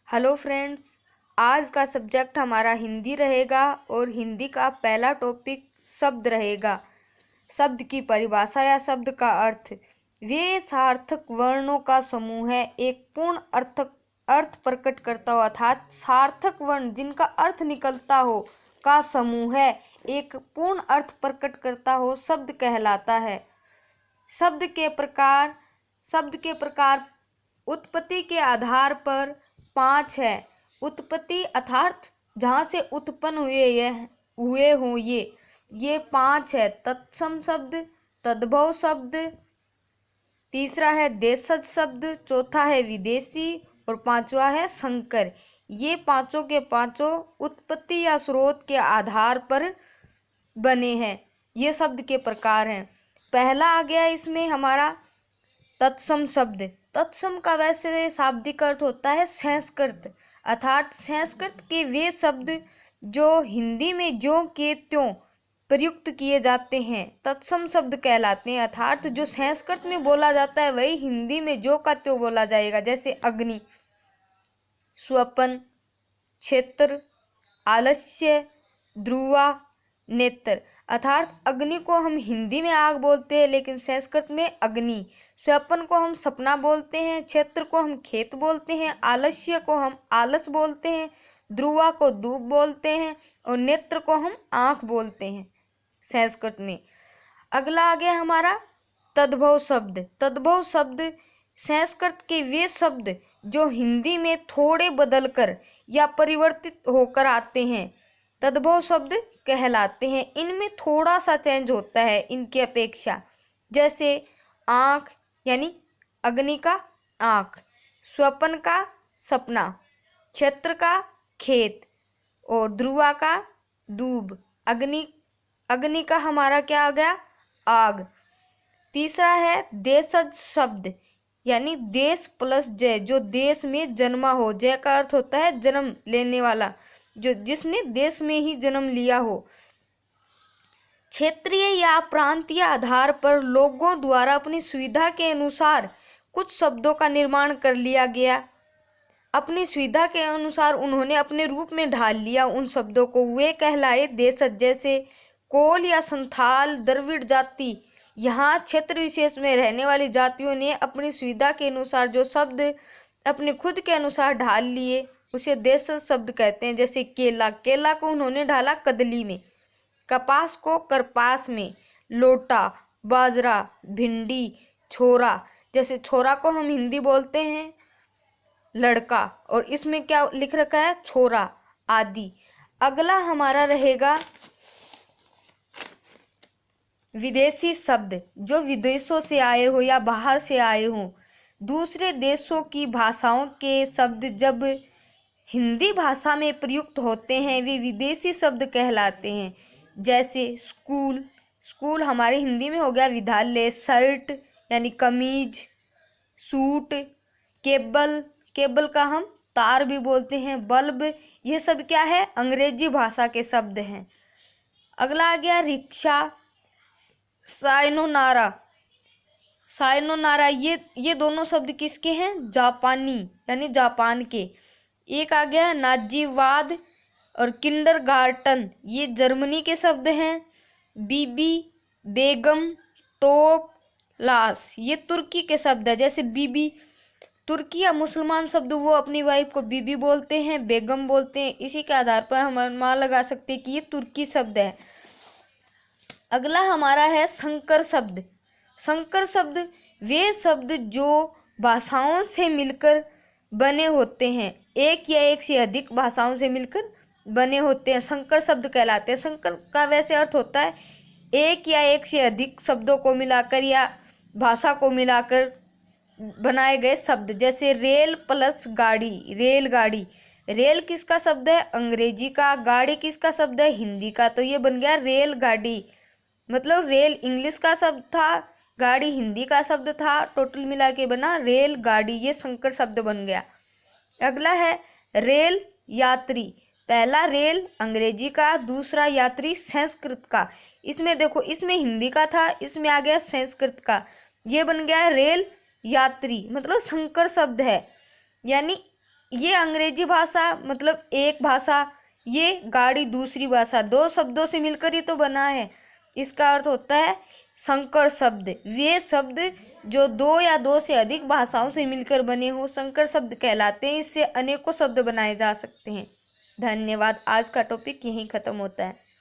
Hello friends, आज का subject हमारा हिंदी रहेगा और हिंदी का पहला टॉपिक शब्द रहेगा। शब्द की परिभाषा या शब्द का अर्थ। वे सार्थक वर्णों का समूह है, एक पूर्ण अर्थ प्रकट करता हो अर्थात सार्थक वर्ण जिनका अर्थ निकलता हो का समूह है, एक पूर्ण अर्थ प्रकट करता हो शब्द कहलाता है। शब्द के प्रकार उत्पत्ति के आधार पर 5 है। उत्पत्ति अर्थात जहाँ से उत्पन्न हुए हों ये 5 है। तत्सम शब्द, तद्भव शब्द, तीसरा है देशज शब्द, चौथा है विदेशी और पांचवा है संकर। ये पांचों के पांचों उत्पत्ति या स्रोत के आधार पर बने हैं। ये शब्द के प्रकार हैं। पहला आ गया इसमें हमारा तत्सम शब्द। तत्सम का वैसे शाब्दिक अर्थ होता है संस्कृत, अर्थात संस्कृत के वे शब्द जो हिंदी में ज्यों के त्यों प्रयुक्त किए जाते हैं तत्सम शब्द कहलाते हैं। अर्थात जो संस्कृत में बोला जाता है वही हिंदी में ज्यों का त्यों बोला जाएगा। जैसे अग्नि, स्वपन, क्षेत्र, आलस्य, ध्रुवा, नेत्र। अर्थात अग्नि को हम हिंदी में आग बोलते हैं लेकिन संस्कृत में अग्नि। स्वपन को हम सपना बोलते हैं, क्षेत्र को हम खेत बोलते हैं, आलस्य को हम आलस बोलते हैं, ध्रुवा को धूप बोलते हैं और नेत्र को हम आँख बोलते हैं संस्कृत में। अगला आ गया हमारा तद्भव शब्द। तद्भव शब्द संस्कृत के वे शब्द जो हिंदी में थोड़े बदलकर या परिवर्तित होकर आते हैं तद्भव शब्द कहलाते हैं। इनमें थोड़ा सा चेंज होता है इनकी अपेक्षा। जैसे आँख यानी अग्नि का आँख, स्वपन का सपना, क्षेत्र का खेत और ध्रुवा का दूब। अग्नि का हमारा क्या आ गया? आग। तीसरा है देशज शब्द यानी देश प्लस जय, जो देश में जन्मा हो। जय का अर्थ होता है जन्म लेने वाला, जो जिसने देश में ही जन्म लिया हो। क्षेत्रीय या प्रांतीय आधार पर लोगों द्वारा अपनी सुविधा के अनुसार कुछ शब्दों का निर्माण कर लिया गया। अपनी सुविधा के अनुसार उन्होंने अपने रूप में ढाल लिया उन शब्दों को, वे कहलाए देशज। जैसे कोल या संथाल द्रविड़ जाति, यहाँ क्षेत्र विशेष में रहने वाली जातियों ने अपनी सुविधा के अनुसार जो शब्द अपने खुद के अनुसार ढाल लिए उसे देशज शब्द कहते हैं। जैसे केला, केला को उन्होंने ढाला कदली में, कपास को करपास में, लोटा, बाजरा, भिंडी, छोरा। जैसे छोरा को हम हिंदी बोलते हैं लड़का और इसमें क्या लिख रखा है? छोरा आदि। अगला हमारा रहेगा विदेशी शब्द, जो विदेशों से आए हो या बाहर से आए हो। दूसरे देशों की भाषाओं के शब्द जब हिंदी भाषा में प्रयुक्त होते हैं वे विदेशी शब्द कहलाते हैं। जैसे स्कूल, स्कूल हमारे हिंदी में हो गया विद्यालय। शर्ट यानी कमीज, सूट, केबल, केबल का हम तार भी बोलते हैं, बल्ब। ये सब क्या है? अंग्रेजी भाषा के शब्द हैं। अगला आ गया रिक्शा, सायनोनारा। सायनोनारा ये दोनों शब्द किसके हैं? जापानी यानी जापान के। एक आ गया नाजीवाद और किंडरगार्टन, ये जर्मनी के शब्द हैं। बीबी, बेगम, तोप, लाश, ये तुर्की के शब्द है। जैसे बीबी, तुर्की या मुसलमान शब्द वो अपनी वाइफ को बीबी बोलते हैं, बेगम बोलते हैं। इसी के आधार पर हम अनुमान लगा सकते हैं कि ये तुर्की शब्द है। अगला हमारा है संकर शब्द। संकर शब्द वे शब्द जो भाषाओं से मिलकर बने होते हैं, एक या एक से अधिक भाषाओं से मिलकर बने होते हैं, संकर शब्द कहलाते हैं। संकर का वैसे अर्थ होता है एक या एक से अधिक शब्दों को मिलाकर या भाषा को मिलाकर बनाए गए शब्द। जैसे रेल प्लस गाड़ी, रेलगाड़ी। रेल किसका शब्द है? अंग्रेजी का। गाड़ी किसका शब्द है? हिंदी का। तो ये बन गया रेलगाड़ी। मतलब रेल इंग्लिश का शब्द था, गाड़ी हिंदी का शब्द था, टोटल मिला के बना रेलगाड़ी। ये संकर शब्द बन गया। अगला है रेल यात्री। पहला रेल अंग्रेजी का, दूसरा यात्री संस्कृत का। इसमें देखो, इसमें हिंदी का था, इसमें आ गया संस्कृत का। ये बन गया रेल यात्री, मतलब संकर शब्द है। यानी ये अंग्रेजी भाषा मतलब एक भाषा, ये गाड़ी दूसरी भाषा, दो शब्दों से मिलकर ही तो बना है। इसका अर्थ होता है संकर शब्द। वे शब्द जो दो या दो से अधिक भाषाओं से मिलकर बने हो संकर शब्द कहलाते हैं। इससे अनेकों शब्द बनाए जा सकते हैं। धन्यवाद। आज का टॉपिक यहीं खत्म होता है।